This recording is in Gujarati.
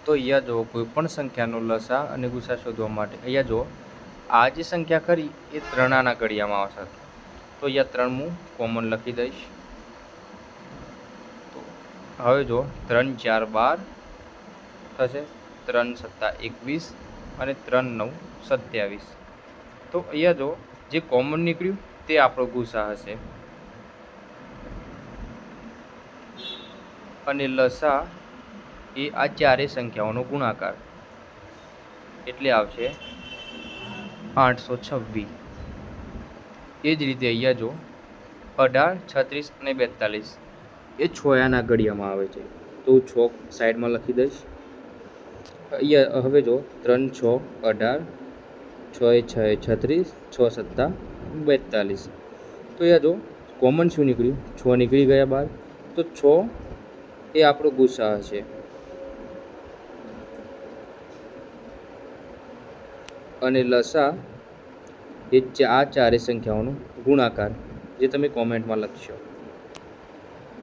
તો અહીંયા જો કોઈપણ સંખ્યાનો લસા અને ગુસા શોધવા માટે અહીંયા જો આ જે સંખ્યા ખરી એ 3 આના ઘડિયામાં આવશે. તો અહીંયા 3 હું કોમન લખી દઈશ. તો હવે જો 3 4 12 થશે, 3 7 21 અને 3 9 27. તો અહીંયા જો જે કોમન નીકળ્યું તે આપણો ગુસા હશે અને લસા એ આ ચારેય સંખ્યાઓનો ગુણાકાર એટલે આવશે 826. એ જ રીતે અહીંયા જો 18 36 અને 42 એ 6 આના ઘડિયામાં આવે છે. તો 6 સાઈડમાં લખી દઈશ. અહીંયા હવે જો 3 6 18, 6 6 36, 6 7 42. તો અહીંયા જો કોમન શું નીકળ્યું? 6 નીકળી ગયા બહાર. તો 6 એ આપણો ગુસા હશે અને લસા એ આ ચારે સંખ્યાઓનો ગુણાકાર, જે તમે કોમેન્ટમાં લખશો.